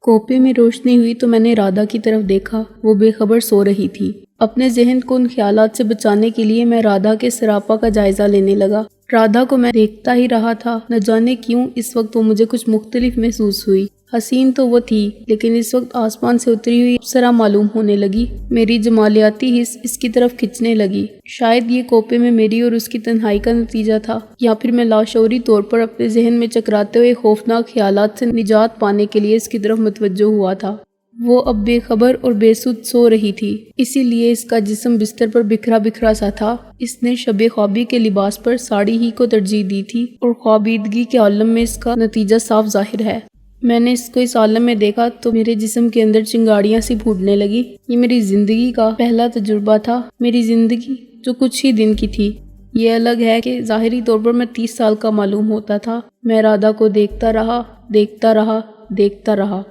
Coupe میں روشنی ہوئی تو میں نے رادھا کی طرف دیکھا، وہ بے خبر سو رہی تھی۔ اپنے ذہن کو ان خیالات سے بچانے کے لیے میں رادھا کے سراپا کا جائزہ لینے لگا۔ رادھا کو میں دیکھتا ہی رہا تھا، نہ جانے کیوں اس وقت وہ مجھے کچھ مختلف محسوس ہوئی۔ حسین تو وہ تھی، لیکن اس وقت آسمان سے اتری ہوئی اپسرا معلوم ہونے لگی۔ میری جمالیاتی حس اس کی طرف کھنچنے لگی۔ شاید یہ کوپے میں میری اور اس کی تنہائی کا نتیجہ تھا، یا پھر میں لاشعوری طور پر اپنے ذہن میں چکراتے ہوئے خوفناک خیالات سے نجات پانے کے لیے اس کی طرف متوجہ ہوا تھا۔ وہ اب بے خبر اور بے سود سو رہی تھی، اسی لیے اس کا جسم بستر پر بکھرا بکھرا سا تھا۔ اس نے شب خوابی کے لباس پر ساڑی ہی کو ترجیح دی تھی، اور خوابیدگی کے عالم میں اس کا نتیجہ صاف ظاہر ہے۔ میں نے اس کو اس عالم میں دیکھا تو میرے جسم کے اندر چنگاڑیاں سی پھوٹنے لگی۔ یہ میری زندگی کا پہلا تجربہ تھا، میری زندگی جو کچھ ہی دن کی تھی۔ یہ الگ ہے کہ ظاہری طور پر میں 30 سال کا معلوم ہوتا تھا۔ میں رادھا کو دیکھتا رہا، دیکھتا رہا، دیکھتا رہا۔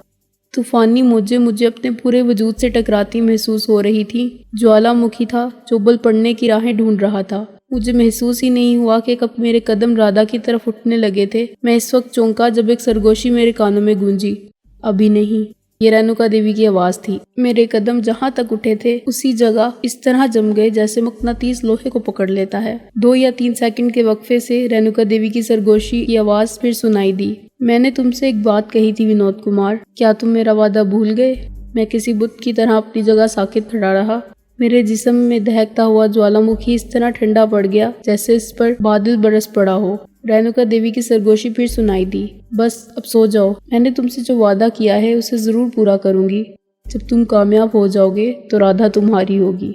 طوفانی موجیں مجھے اپنے پورے وجود سے ٹکراتی محسوس ہو رہی تھی۔ جوالا مکھی تھا جو ابل پڑنے کی راہیں ڈھونڈ رہا تھا۔ مجھے محسوس ہی نہیں ہوا کہ کب میرے قدم رادھا کی طرف اٹھنے لگے تھے۔ میں اس وقت چونکا جب ایک سرگوشی میرے کانوں میں گونجی۔ ابھی نہیں، یہ رینوکا دیوی کی آواز تھی۔ میرے قدم جہاں تک اٹھے تھے اسی جگہ اس طرح جم گئے جیسے مقناطیس لوہے کو پکڑ لیتا ہے۔ 2 یا 3 سیکنڈ کے وقفے سے رینوکا دیوی کی سرگوشی کی آواز پھر سنائی دی۔ میں نے تم سے ایک بات کہی تھی ونود کمار، کیا تم میرا وعدہ بھول گئے؟ میں کسی بت کی طرح اپنی جگہ ساکت کھڑا رہا۔ میرے جسم میں دہکتا ہوا جوالا مکھی اس طرح ٹھنڈا پڑ گیا جیسے اس پر بادل برس پڑا ہو۔ رینوکا دیوی کی سرگوشی پھر سنائی دی، بس اب سو جاؤ، میں نے تم سے جو وعدہ کیا ہے اسے ضرور پورا کروں گی۔ جب تم کامیاب ہو جاؤ گے تو رادھا تمہاری ہوگی۔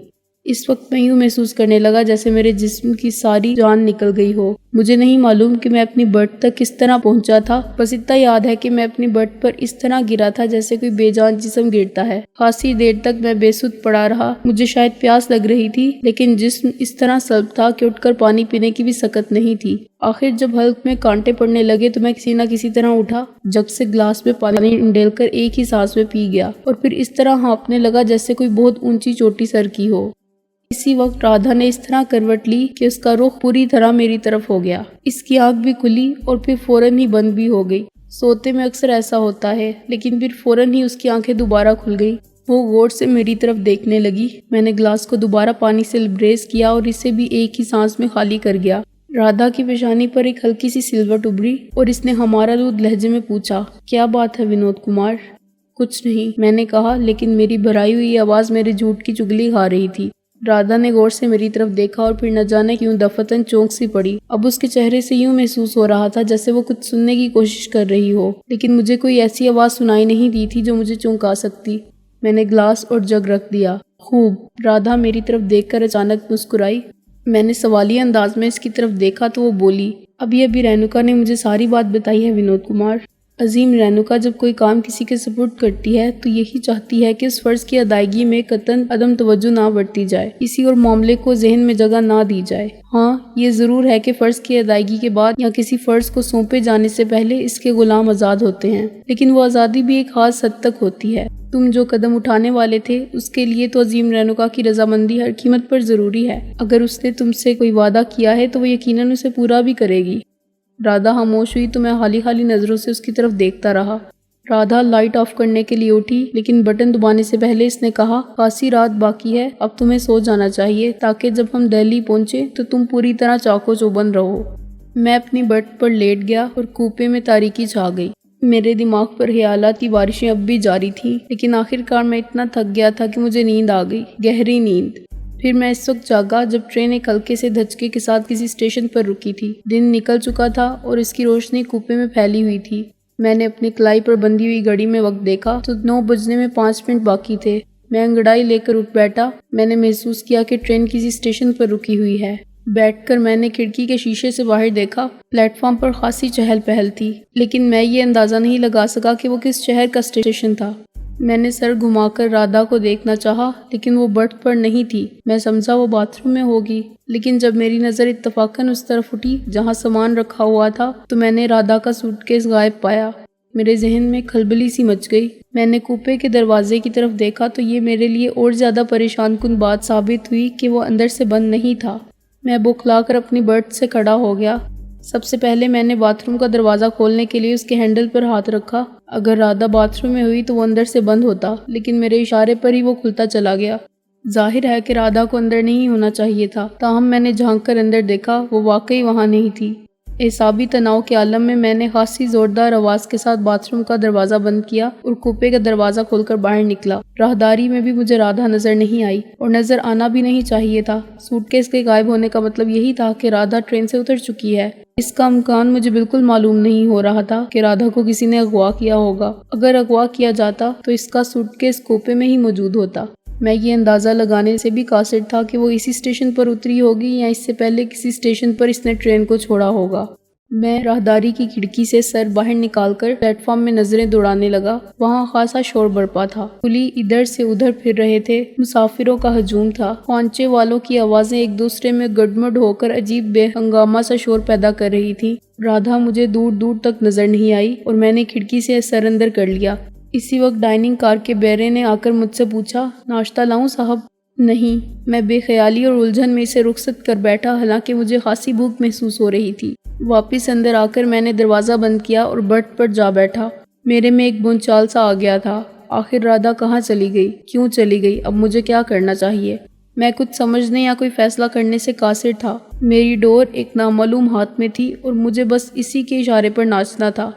اس وقت میں یوں محسوس کرنے لگا جیسے میرے جسم کی ساری جان نکل گئی ہو۔ مجھے نہیں معلوم کہ میں اپنی برت تک کس طرح پہنچا تھا، بس اتنا یاد ہے کہ میں اپنی برت پر اس طرح گرا تھا جیسے کوئی بے جان جسم گرتا ہے۔ خاصی دیر تک میں بے سود پڑا رہا۔ مجھے شاید پیاس لگ رہی تھی، لیکن جسم اس طرح سلب تھا کہ اٹھ کر پانی پینے کی بھی سکت نہیں تھی۔ آخر جب حلق میں کانٹے پڑنے لگے تو میں کسی نہ کسی طرح اٹھا، جگ سے گلاس میں پانی ڈیل کر ایک ہی سانس میں پی گیا، اور پھر اس طرح ہانپنے لگا جیسے کوئی بہت اونچی چوٹی سر کی ہو۔ اسی وقت رادھا نے اس طرح کروٹ لی کہ اس کا رخ پوری طرح میری طرف ہو گیا۔ اس کی آنکھ بھی کھلی اور پھر فوراً ہی بند بھی ہو گئی۔ سوتے میں اکثر ایسا ہوتا ہے، لیکن پھر فوراً ہی اس کی آنکھیں دوبارہ کھل گئی۔ وہ غور سے میری طرف دیکھنے لگی۔ میں نے گلاس کو دوبارہ پانی سے لبریز کیا اور اسے بھی ایک ہی سانس میں خالی کر گیا۔ رادھا کی پیشانی پر ایک ہلکی سی سلوٹ ابھری اور اس نے ہمارا دودھ لہجے میں پوچھا، کیا بات ہے ونود کمار؟ کچھ نہیں، میں نے کہا، لیکن میری بھرائی ہوئی آواز میرے جھوٹ کی چگلی کھا رہی تھی۔ رادھا نے غور سے میری طرف دیکھا اور پھر نہ جانے کیوں دفتن چونک سی پڑی۔ اب اس کے چہرے سے یوں محسوس ہو رہا تھا جیسے وہ کچھ سننے کی کوشش کر رہی ہو، لیکن مجھے کوئی ایسی آواز سنائی نہیں دی تھی جو مجھے چونکا سکتی۔ میں نے گلاس اور جگ رکھ دیا۔ خوب، رادھا میری طرف دیکھ کر اچانک مسکرائی۔ میں نے سوالیہ انداز میں اس کی طرف دیکھا تو وہ بولی، ابھی رینوکا نے مجھے ساری بات بتائی ہے ونود کمار۔ عظیم رینوکا جب کوئی کام کسی کے سپرد کرتی ہے تو یہی چاہتی ہے کہ اس فرض کی ادائیگی میں قطعاً عدم توجہ نہ برتی جائے، کسی اور معاملے کو ذہن میں جگہ نہ دی جائے۔ ہاں، یہ ضرور ہے کہ فرض کی ادائیگی کے بعد یا کسی فرض کو سونپے جانے سے پہلے اس کے غلام آزاد ہوتے ہیں، لیکن وہ آزادی بھی ایک خاص حد تک ہوتی ہے۔ تم جو قدم اٹھانے والے تھے اس کے لیے تو عظیم رینوکا کی رضامندی ہر قیمت پر ضروری ہے۔ اگر اس نے تم سے کوئی وعدہ کیا ہے تو وہ یقیناً اسے پورا بھی کرے گی۔ رادھا خاموش ہوئی تو میں خالی نظروں سے اس کی طرف دیکھتا رہا۔ رادھا لائٹ آف کرنے کے لیے اٹھی، لیکن بٹن دبانے سے پہلے اس نے کہا، خاصی رات باقی ہے، اب تمہیں سو جانا چاہیے تاکہ جب ہم دہلی پہنچے تو تم پوری طرح چاقو چوبند رہو۔ میں اپنی برت پر لیٹ گیا اور کوپے میں تاریکی چھا گئی۔ میرے دماغ پر خیالات کی بارشیں اب بھی جاری تھیں، لیکن آخرکار میں اتنا تھک گیا تھا کہ مجھے نیند آ گئی، گہری نیند۔ پھر میں اس وقت جاگا جب ٹرین ایک ہلکے سے دھچکے کے ساتھ کسی اسٹیشن پر رکی تھی۔ دن نکل چکا تھا اور اس کی روشنی کوپے میں پھیلی ہوئی تھی۔ میں نے اپنی کلائی پر بندھی ہوئی گھڑی میں وقت دیکھا تو 9 بجنے میں 5 منٹ باقی تھے۔ میں انگڑائی لے کر اٹھ بیٹھا۔ میں نے محسوس کیا کہ ٹرین کسی اسٹیشن پر رکی ہوئی ہے۔ بیٹھ کر میں نے کھڑکی کے شیشے سے باہر دیکھا۔ پلیٹ فارم پر خاصی چہل پہل تھی، لیکن میں یہ اندازہ نہیں لگا سکا کہ وہ کس شہر کا اسٹیشن تھا۔ میں نے سر گھما کر رادھا کو دیکھنا چاہا، لیکن وہ برتھ پر نہیں تھی۔ میں سمجھا وہ باتھ روم میں ہوگی، لیکن جب میری نظر اتفاقاً اس طرف اٹھی جہاں سامان رکھا ہوا تھا تو میں نے رادھا کا سوٹ کیس غائب پایا۔ میرے ذہن میں کھلبلی سی مچ گئی۔ میں نے کوپے کے دروازے کی طرف دیکھا تو یہ میرے لیے اور زیادہ پریشان کن بات ثابت ہوئی کہ وہ اندر سے بند نہیں تھا۔ میں بوکھلا کر اپنی برتھ سے کھڑا ہو گیا۔ سب سے پہلے میں نے باتھ روم کا دروازہ کھولنے کے لیے اس کے ہینڈل پر ہاتھ رکھا۔ اگر رادھا باتھ روم میں ہوئی تو وہ اندر سے بند ہوتا، لیکن میرے اشارے پر ہی وہ کھلتا چلا گیا۔ ظاہر ہے کہ رادھا کو اندر نہیں ہونا چاہیے تھا، تاہم میں نے جھانک کر اندر دیکھا، وہ واقعی وہاں نہیں تھی۔ اعصابی تناؤ کے عالم میں میں نے خاصی زوردار آواز کے ساتھ باتھ روم کا دروازہ بند کیا اور کوپے کا دروازہ کھول کر باہر نکلا۔ راہداری میں بھی مجھے رادھا نظر نہیں آئی اور نظر آنا بھی نہیں چاہیے تھا۔ سوٹ کیس کے غائب ہونے کا مطلب یہی تھا کہ رادھا ٹرین سے اتر چکی ہے۔ اس کا امکان مجھے بالکل معلوم نہیں ہو رہا تھا کہ رادھا کو کسی نے اغوا کیا ہوگا۔ اگر اغوا کیا جاتا تو اس کا سوٹ کیس کوپے میں ہی موجود ہوتا۔ میں یہ اندازہ لگانے سے بھی قاصر تھا کہ وہ اسی اسٹیشن پر اتری ہوگی یا اس سے پہلے کسی اسٹیشن پر اس نے ٹرین کو چھوڑا ہوگا۔ میں راہداری کی کھڑکی سے سر باہر نکال کر پلیٹ فارم میں نظریں دوڑانے لگا۔ وہاں خاصا شور برپا تھا، کلی ادھر سے ادھر پھر رہے تھے، مسافروں کا ہجوم تھا، خوانچے والوں کی آوازیں ایک دوسرے میں گڈمڈ ہو کر عجیب بے ہنگامہ سا شور پیدا کر رہی تھی۔ رادھا مجھے دور دور تک نظر نہیں آئی اور میں نے کھڑکی سے سر اندر کر لیا۔ اسی وقت ڈائننگ کار کے بیرے نے آ کر مجھ سے پوچھا، ناشتہ لاؤں صاحب؟ نہیں، میں بے خیالی اور الجھن میں اسے رخصت کر بیٹھا، حالانکہ مجھے خاصی بھوک محسوس ہو رہی تھی۔ واپس اندر آ کر میں نے دروازہ بند کیا اور برتھ پر جا بیٹھا۔ میرے میں ایک بونچال سا آ گیا تھا۔ آخر رادھا کہاں چلی گئی؟ کیوں چلی گئی؟ اب مجھے کیا کرنا چاہیے؟ میں کچھ سمجھنے یا کوئی فیصلہ کرنے سے قاصر تھا۔ میری ڈور ایک نامعلوم ہاتھ میں تھی اور مجھے بس اسی کے اشارے پر ناچنا تھا۔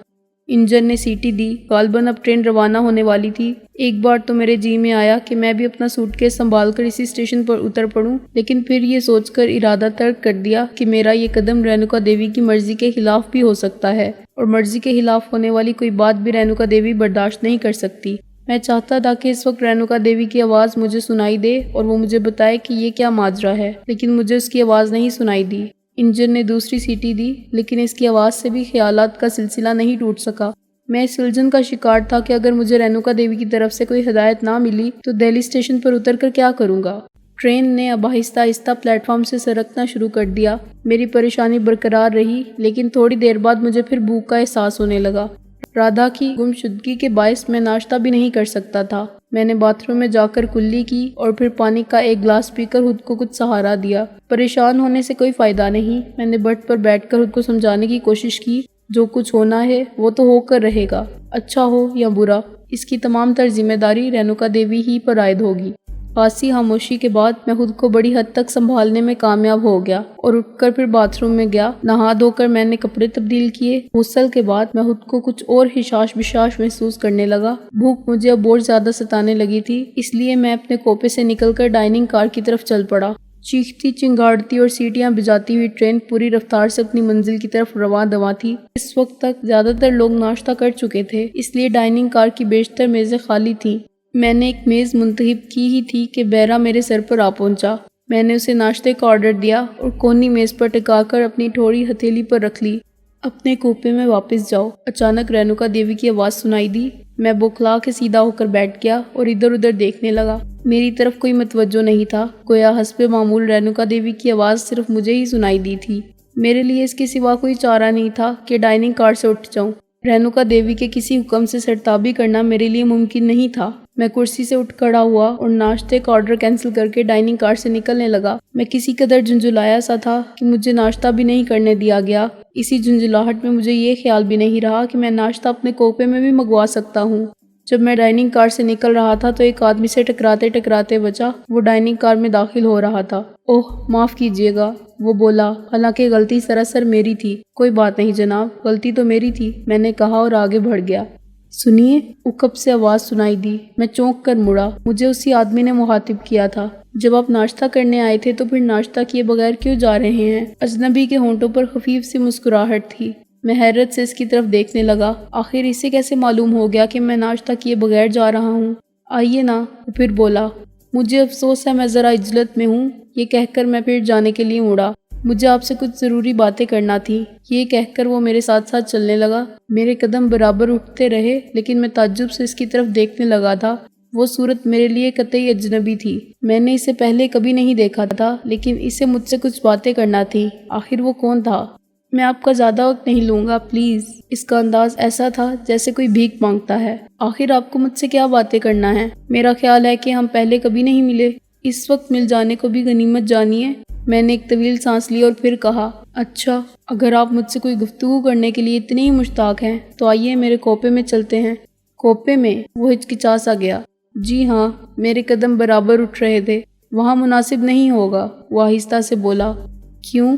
انجن نے سیٹی دی، غالباً اب ٹرین روانہ ہونے والی تھی۔ ایک بار تو میرے جی میں آیا کہ میں بھی اپنا سوٹ کیس سنبھال کر اسی اسٹیشن پر اتر پڑوں، لیکن پھر یہ سوچ کر ارادہ ترک کر دیا کہ میرا یہ قدم رینوکا دیوی کی مرضی کے خلاف بھی ہو سکتا ہے، اور مرضی کے خلاف ہونے والی کوئی بات بھی رینوکا دیوی برداشت نہیں کر سکتی۔ میں چاہتا تھا کہ اس وقت رینوکا دیوی کی آواز مجھے سنائی دے اور وہ مجھے بتائے کہ یہ کیا ماجرا ہے، لیکن مجھے اس کی آواز نہیں سنائی دی۔ انجن نے دوسری سیٹی دی، لیکن اس کی آواز سے بھی خیالات کا سلسلہ نہیں ٹوٹ سکا۔ میں اس الجھن کا شکار تھا کہ اگر مجھے رینوکا دیوی کی طرف سے کوئی ہدایت نہ ملی تو دہلی اسٹیشن پر اتر کر کیا کروں گا۔ ٹرین نے اب آہستہ آہستہ پلیٹ فارم سے سرکنا شروع کر دیا۔ میری پریشانی برقرار رہی، لیکن تھوڑی دیر بعد مجھے پھر بھوک کا احساس ہونے لگا۔ رادھا کی گمشدگی کے باعث میں ناشتہ بھی نہیں کر سکتا تھا۔ میں نے باتھ روم میں جا کر کلی کی اور پھر پانی کا ایک گلاس پی کر خود کو کچھ سہارا دیا۔ پریشان ہونے سے کوئی فائدہ نہیں۔ میں نے برتھ پر بیٹھ کر خود کو سمجھانے کی کوشش کی، جو کچھ ہونا ہے وہ تو ہو کر رہے گا، اچھا ہو یا برا، اس کی تمام تر ذمہ داری رینوکا دیوی ہی پر عائد ہوگی۔ خاصی خاموشی کے بعد میں خود کو بڑی حد تک سنبھالنے میں کامیاب ہو گیا اور اٹھ کر پھر باتھ روم میں گیا۔ نہا دھو کر میں نے کپڑے تبدیل کیے۔ غسل کے بعد میں خود کو کچھ اور حشاش بشاش محسوس کرنے لگا۔ بھوک مجھے اب اور زیادہ ستانے لگی تھی، اس لیے میں اپنے کوپے سے نکل کر ڈائننگ کار کی طرف چل پڑا۔ چیختی چنگاڑتی اور سیٹیاں بجاتی ہوئی ٹرین پوری رفتار سے اپنی منزل کی طرف رواں دواں تھی۔ اس وقت تک زیادہ تر لوگ ناشتہ کر چکے تھے، اس لیے ڈائننگ کار کی بیشتر میزیں خالی تھیں۔ میں نے ایک میز منتخب کی ہی تھی کہ بیرا میرے سر پر آ پہنچا۔ میں نے اسے ناشتے کا آرڈر دیا اور کونی میز پر ٹکا کر اپنی ٹھوڑی ہتھیلی پر رکھ لی۔ اپنے کوپے میں واپس جاؤ۔ اچانک رینوکا دیوی کی آواز سنائی دی۔ میں بوکھلا کے سیدھا ہو کر بیٹھ گیا اور ادھر ادھر دیکھنے لگا۔ میری طرف کوئی متوجہ نہیں تھا، گویا حسب معمول رینوکا دیوی کی آواز صرف مجھے ہی سنائی دی تھی۔ میرے لیے اس کے سوا کوئی چارہ نہیں تھا کہ ڈائننگ کار سے اٹھ جاؤں۔ رینوکا دیوی کے کسی حکم سے سرتابی کرنا میرے لیے ممکن نہیں تھا۔ میں کرسی سے اٹھ کھڑا ہوا اور ناشتے کا آرڈر کینسل کر کے ڈائننگ کار سے نکلنے لگا۔ میں کسی قدر جھنجھلایا سا تھا کہ مجھے ناشتہ بھی نہیں کرنے دیا گیا۔ اسی جھنجھلاہٹ میں مجھے یہ خیال بھی نہیں رہا کہ میں ناشتہ اپنے کوپے میں بھی منگوا سکتا ہوں۔ جب میں ڈائننگ کار سے نکل رہا تھا تو ایک آدمی سے ٹکراتے ٹکراتے بچا۔ وہ ڈائننگ کار میں داخل ہو رہا تھا۔ اوہ معاف کیجیے گا، وہ بولا، حالانکہ غلطی سراسر میری تھی۔ کوئی بات نہیں جناب، غلطی تو میری تھی، میں نے کہا اور آگے بڑھ گیا۔ سنیے، اکب سے آواز سنائی دی۔ میں چونک کر مڑا۔ مجھے اسی آدمی نے مخاطب کیا تھا۔ جب آپ ناشتہ کرنے آئے تھے تو پھر ناشتہ کیے بغیر کیوں جا رہے ہیں؟ اجنبی کے ہونٹوں پر خفیف سی مسکراہٹ تھی۔ میں حیرت سے اس کی طرف دیکھنے لگا۔ آخر اسے کیسے معلوم ہو گیا کہ میں ناشتہ کیے بغیر جا رہا ہوں؟ آئیے نا، وہ پھر بولا۔ مجھے افسوس ہے میں ذرا عجلت میں ہوں، یہ کہہ کر میں پھر جانے کے لیے مڑا۔ مجھے آپ سے کچھ ضروری باتیں کرنا تھی، یہ کہہ کر وہ میرے ساتھ ساتھ چلنے لگا۔ میرے قدم برابر اٹھتے رہے، لیکن میں تعجب سے اس کی طرف دیکھنے لگا تھا۔ وہ صورت میرے لیے قطعی اجنبی تھی۔ میں نے اسے پہلے کبھی نہیں دیکھا تھا، لیکن اسے مجھ سے کچھ باتیں کرنا تھی۔ آخر وہ کون تھا؟ میں آپ کا زیادہ وقت نہیں لوں گا، پلیز۔ اس کا انداز ایسا تھا جیسے کوئی بھیک مانگتا ہے۔ آخر آپ کو مجھ سے کیا باتیں کرنا ہے؟ میرا خیال ہے کہ ہم پہلے کبھی نہیں ملے، اس وقت مل جانے کو بھی غنیمت جانیے۔ میں نے ایک طویل سانس لی اور پھر کہا، اچھا، اگر آپ مجھ سے کوئی گفتگو کرنے کے لیے اتنے ہی مشتاق ہیں تو آئیے میرے کوپے میں چلتے ہیں۔ کوپے میں؟ وہ ہچکچا سا گیا۔ جی ہاں، میرے قدم برابر اٹھ رہے تھے۔ وہاں مناسب نہیں ہوگا، وہ آہستہ سے بولا۔ کیوں؟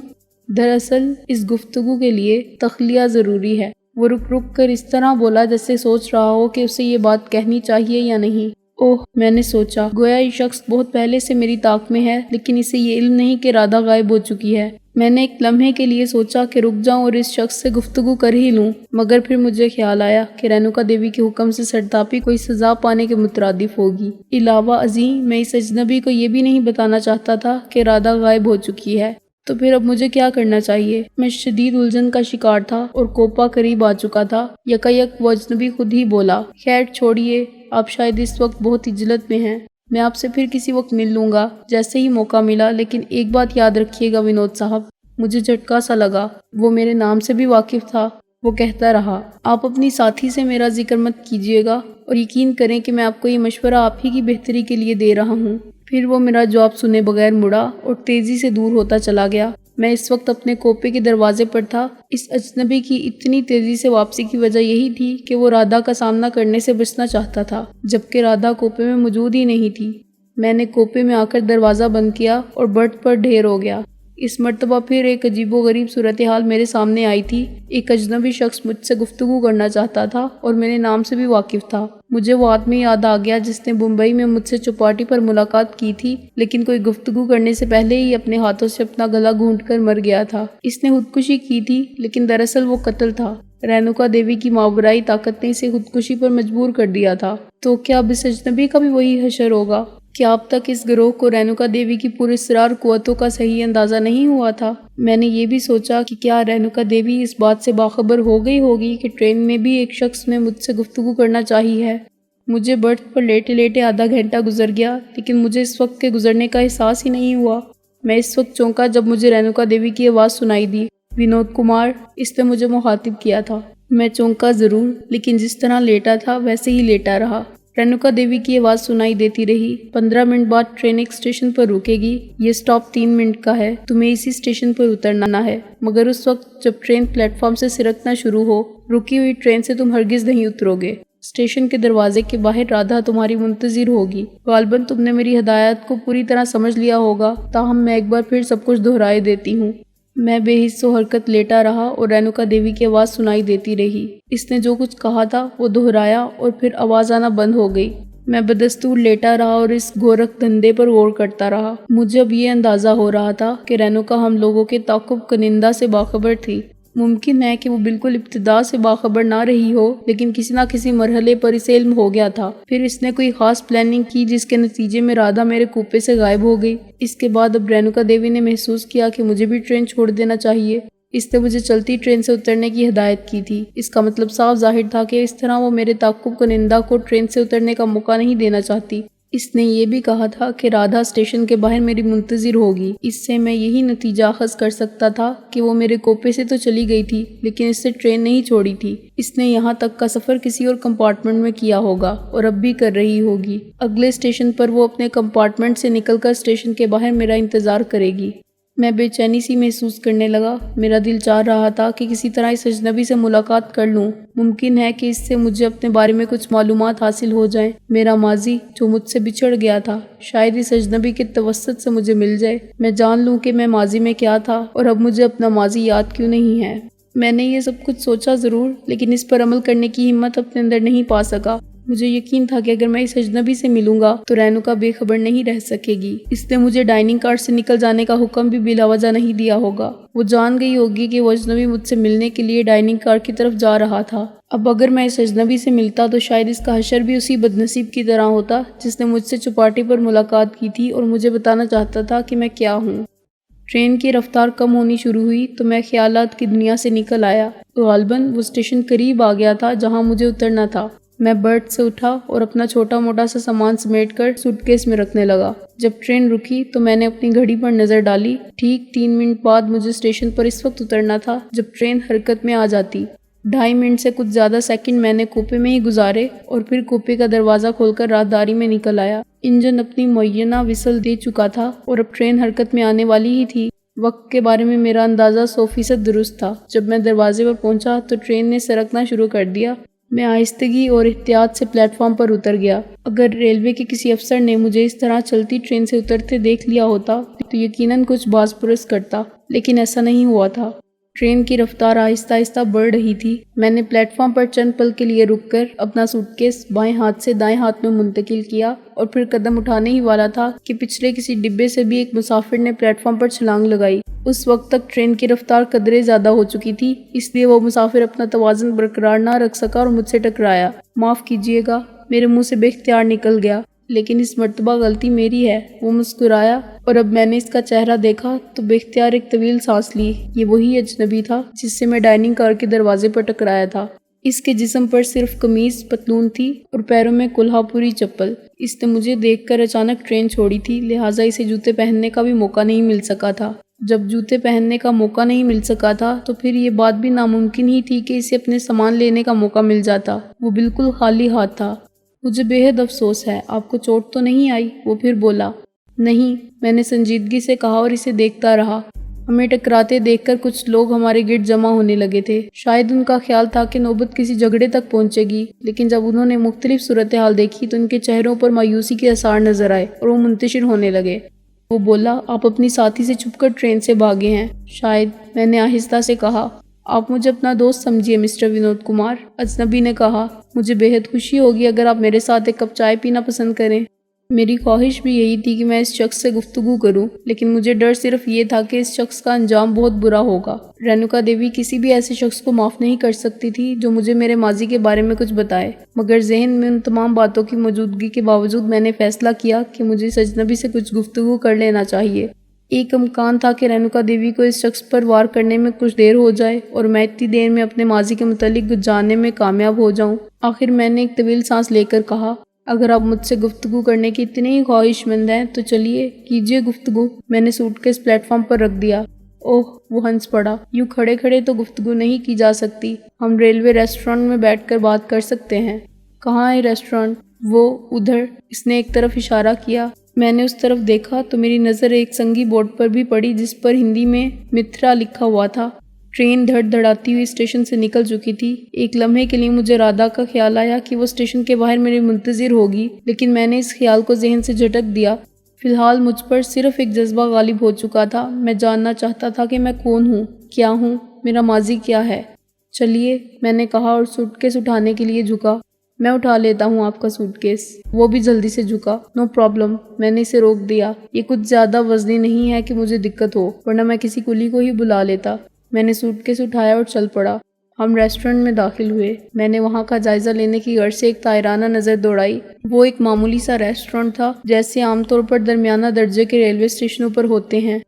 دراصل اس گفتگو کے لیے تخلیہ ضروری ہے۔ وہ رک رک کر اس طرح بولا جیسے سوچ رہا ہو کہ اسے یہ بات کہنی چاہیے یا نہیں۔ اوہ، میں نے سوچا گویا یہ شخص بہت پہلے سے میری طاق میں ہے، لیکن اسے یہ علم نہیں کہ رادھا غائب ہو چکی ہے۔ میں نے ایک لمحے کے لیے سوچا کہ رک جاؤں اور اس شخص سے گفتگو کر ہی لوں، مگر پھر مجھے خیال آیا کہ رینوکا دیوی کے حکم سے سرتاپی کوئی سزا پانے کے مترادف ہوگی۔ علاوہ ازیں میں اس اجنبی کو یہ بھی نہیں بتانا چاہتا تھا کہ رادھا غائب ہو چکی ہے۔ تو پھر اب مجھے کیا کرنا چاہیے؟ میں شدید الجھن کا شکار تھا اور کوپا قریب آ چکا تھا۔ یکایک وہ اجنبی خود ہی بولا، خیر چھوڑیے، آپ شاید اس وقت بہت ہی جلد میں ہیں۔ میں آپ سے پھر کسی وقت مل لوں گا جیسے ہی موقع ملا، لیکن ایک بات یاد رکھیے گا ونود صاحب۔ مجھے جھٹکا سا لگا، وہ میرے نام سے بھی واقف تھا۔ وہ کہتا رہا، آپ اپنی ساتھی سے میرا ذکر مت کیجیے گا اور یقین کریں کہ میں آپ کو یہ مشورہ آپ ہی کی بہتری کے لیے دے رہا ہوں۔ پھر وہ میرا جواب سنے بغیر مڑا اور تیزی سے دور ہوتا چلا گیا۔ میں اس وقت اپنے کوپے کے دروازے پر تھا۔ اس اجنبی کی اتنی تیزی سے واپسی کی وجہ یہی تھی کہ وہ رادھا کا سامنا کرنے سے بچنا چاہتا تھا، جبکہ رادھا کوپے میں موجود ہی نہیں تھی۔ میں نے کوپے میں آ کر دروازہ بند کیا اور برت پر ڈھیر ہو گیا۔ اس مرتبہ پھر ایک عجیب و غریب صورتحال میرے سامنے آئی تھی۔ ایک اجنبی شخص مجھ سے گفتگو کرنا چاہتا تھا اور میرے نام سے بھی واقف تھا۔ مجھے وہ آدمی یاد آ گیا جس نے ممبئی میں مجھ سے چوپاٹی پر ملاقات کی تھی، لیکن کوئی گفتگو کرنے سے پہلے ہی اپنے ہاتھوں سے اپنا گلا گھونٹ کر مر گیا تھا۔ اس نے خودکشی کی تھی، لیکن دراصل وہ قتل تھا۔ رینوکا دیوی کی ماورائی طاقت نے اسے خودکشی پر مجبور کر دیا تھا۔ تو کیا اب اس اجنبی کا بھی وہی حشر ہوگا؟ کیا اب تک اس گروہ کو رینوکا دیوی کی پراسرار قوتوں کا صحیح اندازہ نہیں ہوا تھا؟ میں نے یہ بھی سوچا کہ کیا رینوکا دیوی اس بات سے باخبر ہو گئی ہوگی کہ ٹرین میں بھی ایک شخص نے مجھ سے گفتگو کرنا چاہی ہے۔ مجھے برتھ پر لیٹے لیٹے آدھا گھنٹہ گزر گیا، لیکن مجھے اس وقت کے گزرنے کا احساس ہی نہیں ہوا۔ میں اس وقت چونکا جب مجھے رینوکا دیوی کی آواز سنائی دی، ونود کمار، اس نے مجھے مخاطب کیا تھا۔ میں چونکا ضرور، لیکن جس طرح لیٹا تھا ویسے ہی لیٹا رہا۔ رینوکا دیوی کی آواز سنائی دیتی رہی، 15 منٹ بعد ٹرین ایک اسٹیشن پر رکے گی، یہ سٹاپ 3 منٹ کا ہے، تمہیں اسی اسٹیشن پر اترنا ہے، مگر اس وقت جب ٹرین پلیٹ فارم سے سرکنا شروع ہو، رکی ہوئی ٹرین سے تم ہرگز نہیں اترو گے۔ اسٹیشن کے دروازے کے باہر رادھا تمہاری منتظر ہوگی۔ غالباً تم نے میری ہدایات کو پوری طرح سمجھ لیا ہوگا، تاہم میں ایک بار پھر سب کچھ دہرائے دیتی ہوں۔ میں بے حس و حرکت لیٹا رہا اور رینوکا دیوی کی آواز سنائی دیتی رہی۔ اس نے جو کچھ کہا تھا وہ دہرایا اور پھر آواز آنا بند ہو گئی۔ میں بدستور لیٹا رہا اور اس گورکھ دھندے پر غور کرتا رہا۔ مجھے اب یہ اندازہ ہو رہا تھا کہ رینوکا ہم لوگوں کے تعاقب کنندہ سے باخبر تھی۔ ممکن ہے کہ وہ بالکل ابتدا سے باخبر نہ رہی ہو، لیکن کسی نہ کسی مرحلے پر اسے علم ہو گیا تھا۔ پھر اس نے کوئی خاص پلاننگ کی جس کے نتیجے میں رادھا میرے کوپے سے غائب ہو گئی۔ اس کے بعد اب رینوکا دیوی نے محسوس کیا کہ مجھے بھی ٹرین چھوڑ دینا چاہیے۔ اس نے مجھے چلتی ٹرین سے اترنے کی ہدایت کی تھی۔ اس کا مطلب صاف ظاہر تھا کہ اس طرح وہ میرے تعاقب کنندہ کو ٹرین سے اترنے کا موقع نہیں دینا چاہتی۔ اس نے یہ بھی کہا تھا کہ رادھا اسٹیشن کے باہر میری منتظر ہوگی۔ اس سے میں یہی نتیجہ اخذ کر سکتا تھا کہ وہ میرے کوپے سے تو چلی گئی تھی، لیکن اس سے ٹرین نہیں چھوڑی تھی۔ اس نے یہاں تک کا سفر کسی اور کمپارٹمنٹ میں کیا ہوگا اور اب بھی کر رہی ہوگی۔ اگلے اسٹیشن پر وہ اپنے کمپارٹمنٹ سے نکل کر اسٹیشن کے باہر میرا انتظار کرے گی۔ میں بے چینی سی محسوس کرنے لگا۔ میرا دل چاہ رہا تھا کہ کسی طرح اس اجنبی سے ملاقات کر لوں۔ ممکن ہے کہ اس سے مجھے اپنے بارے میں کچھ معلومات حاصل ہو جائیں۔ میرا ماضی جو مجھ سے بچھڑ گیا تھا شاید اس اجنبی کے توسط سے مجھے مل جائے۔ میں جان لوں کہ میں ماضی میں کیا تھا اور اب مجھے اپنا ماضی یاد کیوں نہیں ہے۔ میں نے یہ سب کچھ سوچا ضرور، لیکن اس پر عمل کرنے کی ہمت اپنے اندر نہیں پا سکا۔ مجھے یقین تھا کہ اگر میں اس اجنبی سے ملوں گا تو رینوکا بے خبر نہیں رہ سکے گی۔ اس نے مجھے ڈائننگ کار سے نکل جانے کا حکم بھی بلا وجہ نہیں دیا ہوگا۔ وہ جان گئی ہوگی کہ وہ اجنبی مجھ سے ملنے کے لیے ڈائننگ کار کی طرف جا رہا تھا۔ اب اگر میں اس اجنبی سے ملتا تو شاید اس کا حشر بھی اسی بدنصیب کی طرح ہوتا جس نے مجھ سے چوپاٹی پر ملاقات کی تھی اور مجھے بتانا چاہتا تھا کہ میں کیا ہوں۔ ٹرین کی رفتار کم ہونی شروع ہوئی تو میں خیالات کی دنیا سے نکل آیا۔ غالباً وہ اسٹیشن قریب آ گیا تھا جہاں مجھے اترنا تھا۔ میں برتھ سے اٹھا اور اپنا چھوٹا موٹا سا سامان سمیٹ کر سوٹ کیس میں رکھنے لگا۔ جب ٹرین رکی تو میں نے اپنی گھڑی پر نظر ڈالی۔ ٹھیک 3 منٹ بعد مجھے اسٹیشن پر اس وقت اترنا تھا جب ٹرین حرکت میں آ جاتی۔ 2.5 منٹ سے کچھ زیادہ سیکنڈ میں نے کوپے میں ہی گزارے اور پھر کوپے کا دروازہ کھول کر راہداری میں نکل آیا۔ انجن اپنی معینہ وسل دے چکا تھا اور اب ٹرین حرکت میں آنے والی ہی تھی۔ وقت کے بارے میں میرا اندازہ 100% درست تھا۔ جب میں دروازے پر پہنچا تو ٹرین نے سرکنا شروع کر دیا۔ میں آہستگی اور احتیاط سے پلیٹ فارم پر اتر گیا۔ اگر ریلوے کے کسی افسر نے مجھے اس طرح چلتی ٹرین سے اترتے دیکھ لیا ہوتا تو یقیناً کچھ باز پرس کرتا، لیکن ایسا نہیں ہوا تھا۔ ٹرین کی رفتار آہستہ آہستہ بڑھ رہی تھی۔ میں نے پلیٹ فارم پر چند پل کے لیے رک کر اپنا سوٹ کیس بائیں ہاتھ سے دائیں ہاتھ میں منتقل کیا اور پھر قدم اٹھانے ہی والا تھا کہ پچھلے کسی ڈبے سے بھی ایک مسافر نے پلیٹ فارم پر چھلانگ لگائی۔ اس وقت تک ٹرین کی رفتار قدرے زیادہ ہو چکی تھی، اس لیے وہ مسافر اپنا توازن برقرار نہ رکھ سکا اور مجھ سے ٹکرایا۔ معاف کیجیے گا، میرے منہ سے بے اختیار نکل گیا، لیکن اس مرتبہ غلطی میری ہے۔ وہ مسکرایا اور اب میں نے اس کا چہرہ دیکھا تو بے اختیار ایک طویل سانس لی۔ یہ وہی اجنبی تھا جس سے میں ڈائننگ کار کے دروازے پر ٹکرایا تھا۔ اس کے جسم پر صرف قمیض پتلون تھی اور پیروں میں کولہا پوری چپل۔ اس نے مجھے دیکھ کر اچانک ٹرین چھوڑی تھی، لہٰذا اسے جوتے پہننے کا بھی موقع نہیں مل سکا تھا۔ جب جوتے پہننے کا موقع نہیں مل سکا تھا تو پھر یہ بات بھی ناممکن ہی تھی کہ اسے اپنے سامان لینے کا موقع مل جاتا۔ وہ بالکل خالی ہاتھ تھا۔ مجھے بے حد افسوس ہے، آپ کو چوٹ تو نہیں آئی؟ وہ پھر بولا۔ نہیں، میں نے سنجیدگی سے کہا اور اسے دیکھتا رہا۔ ہمیں ٹکراتے دیکھ کر کچھ لوگ ہمارے گرد جمع ہونے لگے تھے۔ شاید ان کا خیال تھا کہ نوبت کسی جھگڑے تک پہنچے گی، لیکن جب انہوں نے مختلف صورتحال دیکھی تو ان کے چہروں پر مایوسی کے آثار نظر آئے اور وہ منتشر ہونے لگے۔ وہ بولا، آپ اپنی ساتھی سے چھپ کر ٹرین سے بھاگے ہیں شاید، میں نے آہستہ سے کہا۔ آپ مجھے اپنا دوست سمجھیے مسٹر ونود کمار، اجنبی نے کہا۔ مجھے بے حد خوشی ہوگی اگر آپ میرے ساتھ ایک کپ چائے پینا پسند کریں۔ میری خواہش بھی یہی تھی کہ میں اس شخص سے گفتگو کروں، لیکن مجھے ڈر صرف یہ تھا کہ اس شخص کا انجام بہت برا ہوگا۔ رینوکا دیوی کسی بھی ایسے شخص کو معاف نہیں کر سکتی تھی جو مجھے میرے ماضی کے بارے میں کچھ بتائے، مگر ذہن میں ان تمام باتوں کی موجودگی کے باوجود میں نے فیصلہ کیا کہ مجھے اس اجنبی سے کچھ گفتگو کر لینا چاہیے۔ ایک امکان تھا کہ رینوکا دیوی کو اس شخص پر وار کرنے میں کچھ دیر ہو جائے اور میں اتنی دیر میں اپنے ماضی کے متعلق کچھ جاننے میں کامیاب ہو جاؤں۔ آخر میں نے ایک طویل سانس لے کر کہا، اگر آپ مجھ سے گفتگو کرنے کی اتنے ہی خواہش مند ہیں تو چلیے کیجیے گفتگو۔ میں نے سوٹ کیس پلیٹ فارم پر رکھ دیا۔ اوہ، وہ ہنس پڑا۔ یوں کھڑے کھڑے تو گفتگو نہیں کی جا سکتی، ہم ریلوے ریسٹورانٹ میں بیٹھ کر بات کر سکتے ہیں۔ کہاں ہے ریسٹورانٹ؟ وہ ادھر، اس نے ایک طرف اشارہ کیا۔ میں نے اس طرف دیکھا تو میری نظر ایک سنگی بورڈ پر بھی پڑی جس پر ہندی میں متھرا لکھا ہوا تھا۔ ٹرین دھڑ دھڑاتی ہوئی اسٹیشن سے نکل چکی تھی۔ ایک لمحے کے لیے مجھے رادھا کا خیال آیا کہ وہ اسٹیشن کے باہر میرے منتظر ہوگی، لیکن میں نے اس خیال کو ذہن سے جھٹک دیا۔ فی الحال مجھ پر صرف ایک جذبہ غالب ہو چکا تھا، میں جاننا چاہتا تھا کہ میں کون ہوں، کیا ہوں، میرا ماضی کیا ہے۔ چلیے، میں نے کہا اور سوٹ کیس اٹھانے کے لیے جھکا۔ میں اٹھا لیتا ہوں آپ کا سوٹ کیس۔ وہ بھی جلدی سے جھکا۔ نو پرابلم، میں نے اسے روک دیا۔ یہ کچھ زیادہ وزنی نہیں ہے کہ مجھے دقت ہو، ورنہ میں کسی کلی کو ہی بلا لیتا۔ میں نے سوٹ کیس اٹھایا اور چل پڑا۔ ہم ریسٹورنٹ میں داخل ہوئے۔ میں نے وہاں کا جائزہ لینے کی غرض سے ایک طائرانہ نظر دوڑائی۔ وہ ایک معمولی سا ریسٹورنٹ تھا، جیسے عام طور پر درمیانہ درجے کے ریلوے اسٹیشنوں پر ہوتے ہیں۔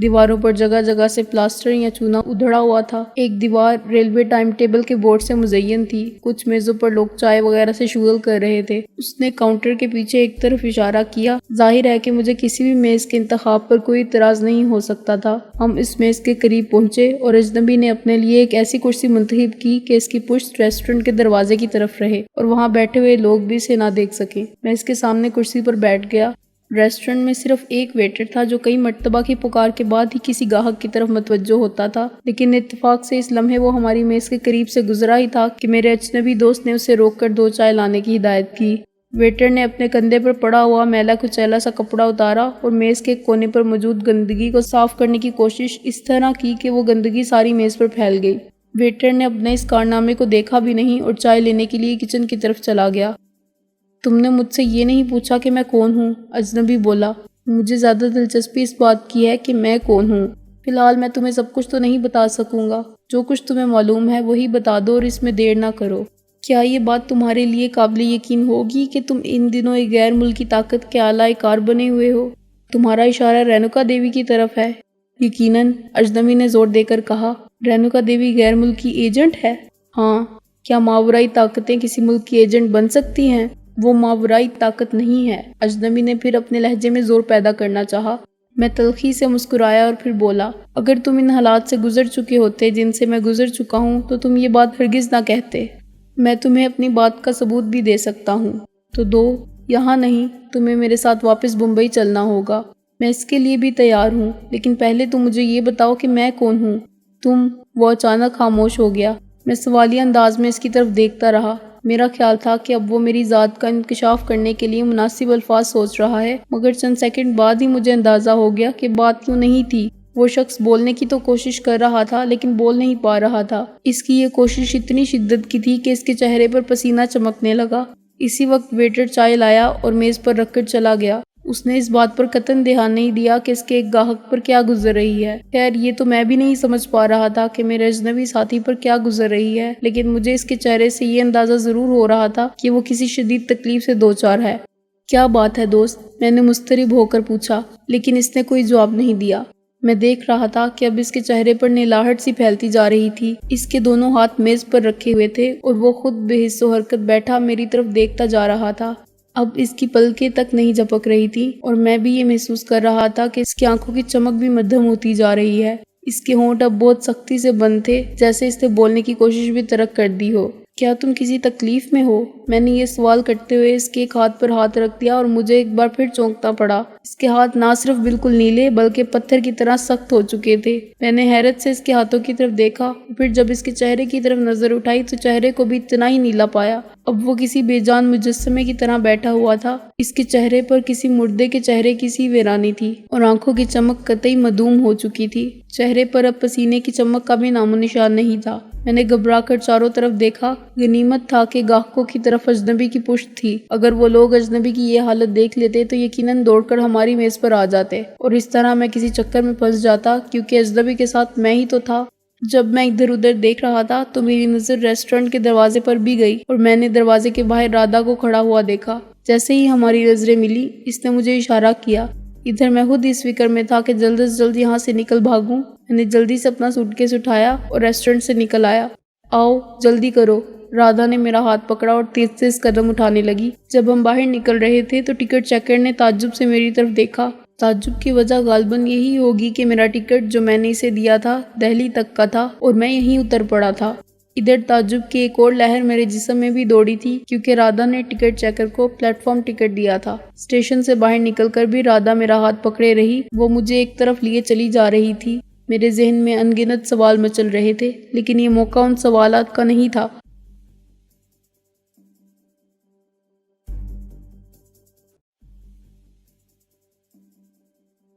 دیواروں پر جگہ جگہ سے پلاسٹر یا چونا ادھڑا ہوا تھا۔ ایک دیوار ریلوے ٹائم ٹیبل کے بورڈ سے مزین تھی۔ کچھ میزوں پر لوگ چائے وغیرہ سے شغل کر رہے تھے۔ اس نے کاؤنٹر کے پیچھے ایک طرف اشارہ کیا۔ ظاہر ہے کہ مجھے کسی بھی میز کے انتخاب پر کوئی اعتراض نہیں ہو سکتا تھا۔ ہم اس میز کے قریب پہنچے اور اجنبی نے اپنے لیے ایک ایسی کرسی منتخب کی کہ اس کی پشت ریسٹورنٹ کے دروازے کی طرف رہے اور وہاں بیٹھے ہوئے لوگ بھی اسے نہ دیکھ سکیں۔ میں اس کے سامنے کرسی پر بیٹھ گیا۔ ریسٹورنٹ میں صرف ایک ویٹر تھا جو کئی مرتبہ کی پکار کے بعد ہی کسی گاہک کی طرف متوجہ ہوتا تھا، لیکن اتفاق سے اس لمحے وہ ہماری میز کے قریب سے گزرا ہی تھا کہ میرے اجنبی دوست نے اسے روک کر 2 چائے لانے کی ہدایت کی۔ ویٹر نے اپنے کندھے پر پڑا ہوا میلا کچیلا سا کپڑا اتارا اور میز کے کونے پر موجود گندگی کو صاف کرنے کی کوشش اس طرح کی کہ وہ گندگی ساری میز پر پھیل گئی۔ ویٹر نے اپنے اس کارنامے کو دیکھا بھی نہیں اور چائے لینے کے لیے کچن کی طرف چلا گیا۔ تم نے مجھ سے یہ نہیں پوچھا کہ میں کون ہوں، اجنبی بولا۔ مجھے زیادہ دلچسپی اس بات کی ہے کہ میں کون ہوں۔ فی الحال میں تمہیں سب کچھ تو نہیں بتا سکوں گا، جو کچھ تمہیں معلوم ہے وہی بتا دو اور اس میں دیر نہ کرو۔ کیا یہ بات تمہارے لیے قابل یقین ہوگی کہ تم ان دنوں ایک غیر ملکی طاقت کے اعلی کار بنے ہوئے ہو؟ تمہارا اشارہ رینوکا دیوی کی طرف ہے۔ یقیناً، اجنبی نے زور دے کر کہا۔ رینوکا دیوی غیر ملکی ایجنٹ ہے؟ ہاں۔ کیا ماورائی طاقتیں کسی ملک کی ایجنٹ بن سکتی ہیں؟ وہ ماورائی طاقت نہیں ہے، اجنبی نے پھر اپنے لہجے میں زور پیدا کرنا چاہا۔ میں تلخی سے مسکرایا اور پھر بولا، اگر تم ان حالات سے گزر چکے ہوتے جن سے میں گزر چکا ہوں تو تم یہ بات ہرگز نہ کہتے۔ میں تمہیں اپنی بات کا ثبوت بھی دے سکتا ہوں۔ تو دو، یہاں نہیں، تمہیں میرے ساتھ واپس بمبئی چلنا ہوگا۔ میں اس کے لیے بھی تیار ہوں، لیکن پہلے تم مجھے یہ بتاؤ کہ میں کون ہوں؟ تم۔ وہ اچانک خاموش ہو گیا۔ میں سوالیہ انداز میں اس کی طرف دیکھتا رہا۔ میرا خیال تھا کہ اب وہ میری ذات کا انکشاف کرنے کے لیے مناسب الفاظ سوچ رہا ہے، مگر چند سیکنڈ بعد ہی مجھے اندازہ ہو گیا کہ بات یوں نہیں تھی۔ وہ شخص بولنے کی تو کوشش کر رہا تھا لیکن بول نہیں پا رہا تھا۔ اس کی یہ کوشش اتنی شدت کی تھی کہ اس کے چہرے پر پسینہ چمکنے لگا۔ اسی وقت ویٹر چائے لایا اور میز پر رکھ کر چلا گیا۔ اس نے اس بات پر قطعاً دھیان نہیں دیا کہ اس کے ایک گاہک پر کیا گزر رہی ہے۔ خیر، یہ تو میں بھی نہیں سمجھ پا رہا تھا کہ میرے اجنبی ساتھی پر کیا گزر رہی ہے، لیکن مجھے اس کے چہرے سے یہ اندازہ ضرور ہو رہا تھا کہ وہ کسی شدید تکلیف سے دوچار ہے۔ کیا بات ہے دوست؟ میں نے مضطرب ہو کر پوچھا، لیکن اس نے کوئی جواب نہیں دیا۔ میں دیکھ رہا تھا کہ اب اس کے چہرے پر نلاہٹ سی پھیلتی جا رہی تھی۔ اس کے دونوں ہاتھ میز پر رکھے ہوئے تھے اور وہ خود بے حس و حرکت بیٹھا میری طرف دیکھتا جا رہا تھا۔ اب اس کی پلکیں تک نہیں جھپک رہی تھی اور میں بھی یہ محسوس کر رہا تھا کہ اس کی آنکھوں کی چمک بھی مدھم ہوتی جا رہی ہے۔ اس کے ہونٹ اب بہت سختی سے بند تھے، جیسے اس نے بولنے کی کوشش بھی ترک کر دی ہو۔ کیا تم کسی تکلیف میں ہو؟ میں نے یہ سوال کرتے ہوئے اس کے ایک ہاتھ پر ہاتھ رکھ دیا اور مجھے ایک بار پھر چونکنا پڑا۔ اس کے ہاتھ نہ صرف بالکل نیلے بلکہ پتھر کی طرح سخت ہو چکے تھے۔ میں نے حیرت سے اس کے ہاتھوں کی طرف دیکھا، پھر جب اس کے چہرے کی طرف نظر اٹھائی تو چہرے کو بھی اتنا ہی نیلا پایا۔ اب وہ کسی بے جان مجسمے کی طرح بیٹھا ہوا تھا۔ اس کے چہرے پر کسی مردے کے چہرے کی سی ویرانی تھی اور آنکھوں کی چمک قطعی معدوم ہو چکی تھی۔ چہرے پر اب پسینے کی چمک کا بھی نام و نشان نہیں تھا۔ میں نے گھبرا کر چاروں طرف دیکھا۔ غنیمت تھا کہ گاہکوں کی طرف اجنبی کی پشت تھی۔ اگر وہ لوگ اجنبی کی یہ حالت دیکھ لیتے تو یقیناً دوڑ کر ہماری میز پر آ جاتے اور اس طرح میں کسی چکر میں پھنس جاتا، کیونکہ اجنبی کے ساتھ میں ہی تو تھا۔ جب میں ادھر ادھر دیکھ رہا تھا تو میری نظر ریسٹورنٹ کے دروازے پر بھی گئی اور میں نے دروازے کے باہر رادھا کو کھڑا ہوا دیکھا۔ جیسے ہی ہماری نظریں ملی، اس نے مجھے اشارہ کیا۔ ادھر میں خود اس فکر میں تھا کہ جلد از جلد یہاں سے نکل بھاگوں۔ میں نے جلدی سے اپنا سوٹ کیس اٹھایا اور ریسٹورنٹ سے نکل آیا۔ آؤ جلدی کرو، رادھا نے میرا ہاتھ پکڑا اور تیز تیز قدم اٹھانے لگی۔ جب ہم باہر نکل رہے تھے تو ٹکٹ چیکر نے تعجب سے میری طرف دیکھا۔ تعجب کی وجہ غالباً یہی ہوگی کہ میرا ٹکٹ جو میں نے اسے دیا تھا دہلی تک کا تھا اور میں یہیں اتر پڑا تھا۔ ادھر تعجب کی ایک اور لہر میرے جسم میں بھی دوڑی تھی، کیونکہ رادھا نے ٹکٹ چیکر کو پلیٹ فارم ٹکٹ دیا تھا۔ اسٹیشن سے باہر نکل کر بھی رادھا میرا ہاتھ پکڑے رہی۔ وہ مجھے ایک طرف لیے چلی جا رہی تھی۔ میرے ذہن میں ان گنت سوال مچل رہے تھے، لیکن یہ موقع ان سوالات کا نہیں تھا۔